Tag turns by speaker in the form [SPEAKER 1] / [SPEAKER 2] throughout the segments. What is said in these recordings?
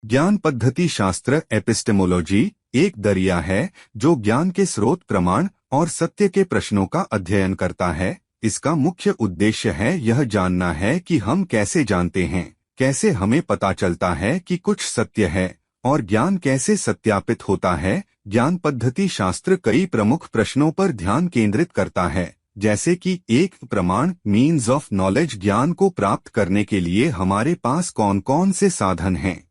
[SPEAKER 1] ज्ञान पद्धति शास्त्र एपिस्टेमोलॉजी एक दरिया है जो ज्ञान के स्रोत, प्रमाण और सत्य के प्रश्नों का अध्ययन करता है। इसका मुख्य उद्देश्य है यह जानना है कि हम कैसे जानते हैं, कैसे हमें पता चलता है कि कुछ सत्य है और ज्ञान कैसे सत्यापित होता है। ज्ञान पद्धति शास्त्र कई प्रमुख प्रश्नों पर ध्यान केंद्रित करता है, जैसे कि एक प्रमाण, मीन्स ऑफ नॉलेज, ज्ञान को प्राप्त करने के लिए हमारे पास कौन कौन से साधन हैं।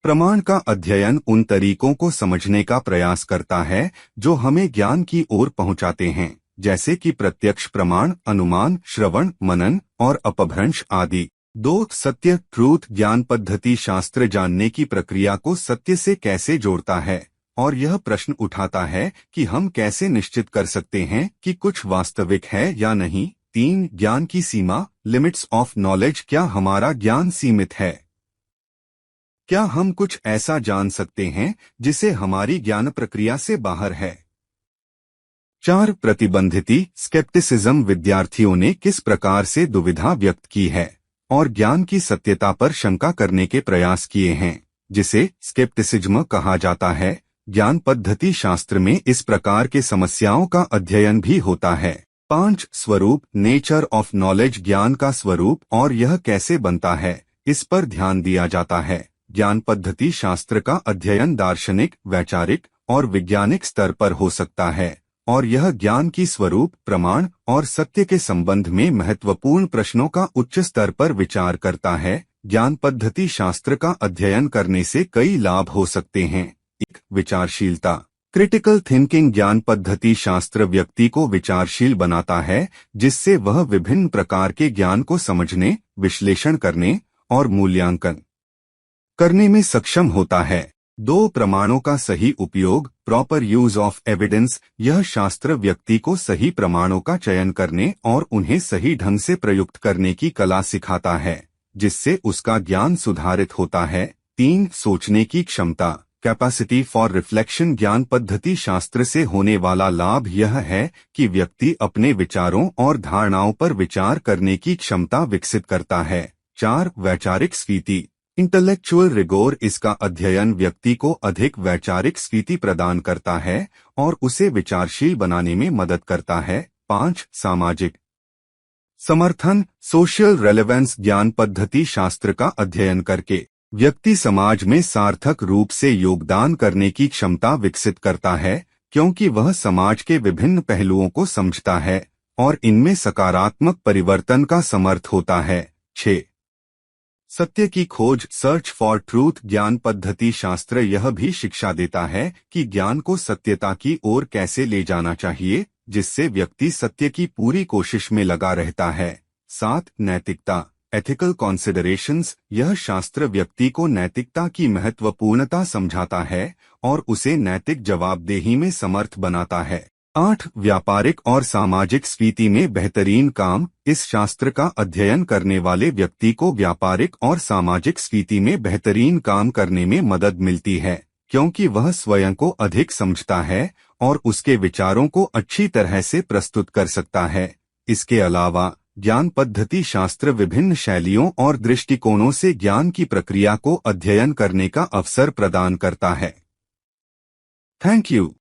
[SPEAKER 1] प्रमाण का अध्ययन उन तरीकों को समझने का प्रयास करता है जो हमें ज्ञान की ओर पहुंचाते हैं, जैसे कि प्रत्यक्ष प्रमाण, अनुमान, श्रवण, मनन और अपभ्रंश आदि। दो, सत्य, ट्रूथ। ज्ञान पद्धति शास्त्र जानने की प्रक्रिया को सत्य से कैसे जोड़ता है और यह प्रश्न उठाता है कि हम कैसे निश्चित कर सकते हैं कि कुछ वास्तविक है या नहीं। तीन, ज्ञान की सीमा, लिमिट्स ऑफ नॉलेज। क्या हमारा ज्ञान सीमित है? क्या हम कुछ ऐसा जान सकते हैं जिसे हमारी ज्ञान प्रक्रिया से बाहर है? चार, प्रतिबंधिति, स्केप्टिसिज्म। विद्यार्थियों ने किस प्रकार से दुविधा व्यक्त की है और ज्ञान की सत्यता पर शंका करने के प्रयास किए हैं, जिसे स्केप्टिसिज्म कहा जाता है। ज्ञान पद्धति शास्त्र में इस प्रकार के समस्याओं का अध्ययन भी होता है। पांच, स्वरूप, नेचर ऑफ नॉलेज। ज्ञान का स्वरूप और यह कैसे बनता है, इस पर ध्यान दिया जाता है। ज्ञान पद्धति शास्त्र का अध्ययन दार्शनिक, वैचारिक और वैज्ञानिक स्तर पर हो सकता है और यह ज्ञान की स्वरूप, प्रमाण और सत्य के संबंध में महत्वपूर्ण प्रश्नों का उच्च स्तर पर विचार करता है। ज्ञान पद्धति शास्त्र का अध्ययन करने से कई लाभ हो सकते हैं। एक, विचारशीलता, क्रिटिकल थिंकिंग। ज्ञान पद्धति शास्त्र व्यक्ति को विचारशील बनाता है, जिससे वह विभिन्न प्रकार के ज्ञान को समझने, विश्लेषण करने और मूल्यांकन करने में सक्षम होता है। दो, प्रमाणों का सही उपयोग, प्रॉपर यूज ऑफ एविडेंस। यह शास्त्र व्यक्ति को सही प्रमाणों का चयन करने और उन्हें सही ढंग से प्रयुक्त करने की कला सिखाता है, जिससे उसका ज्ञान सुधारित होता है। तीन, सोचने की क्षमता, कैपेसिटी फॉर रिफ्लेक्शन। ज्ञान पद्धति शास्त्र से होने वाला लाभ यह है कि व्यक्ति अपने विचारों और धारणाओं पर विचार करने की क्षमता विकसित करता है। चार, वैचारिक स्फीति, इंटेलेक्चुअल रिगोर। इसका अध्ययन व्यक्ति को अधिक वैचारिक स्फीति प्रदान करता है और उसे विचारशील बनाने में मदद करता है। पांच, सामाजिक समर्थन, सोशल रेलेवेंस। ज्ञान पद्धति शास्त्र का अध्ययन करके व्यक्ति समाज में सार्थक रूप से योगदान करने की क्षमता विकसित करता है, क्योंकि वह समाज के विभिन्न पहलुओं को समझता है और इनमें सकारात्मक परिवर्तन का समर्थ होता है। 6, सत्य की खोज, सर्च फॉर ट्रूथ। ज्ञान पद्धति शास्त्र यह भी शिक्षा देता है कि ज्ञान को सत्यता की ओर कैसे ले जाना चाहिए, जिससे व्यक्ति सत्य की पूरी कोशिश में लगा रहता है। 7, नैतिकता, एथिकल कॉन्सिडरेशंस। यह शास्त्र व्यक्ति को नैतिकता की महत्वपूर्णता समझाता है और उसे नैतिक जवाबदेही में समर्थ बनाता है। 8, व्यापारिक और सामाजिक स्फीति में बेहतरीन काम। इस शास्त्र का अध्ययन करने वाले व्यक्ति को व्यापारिक और सामाजिक स्फीति में बेहतरीन काम करने में मदद मिलती है, क्योंकि वह स्वयं को अधिक समझता है और उसके विचारों को अच्छी तरह से प्रस्तुत कर सकता है। इसके अलावा ज्ञान पद्धति शास्त्र विभिन्न शैलियों और दृष्टिकोणों से ज्ञान की प्रक्रिया को अध्ययन करने का अवसर प्रदान करता है। Thank you.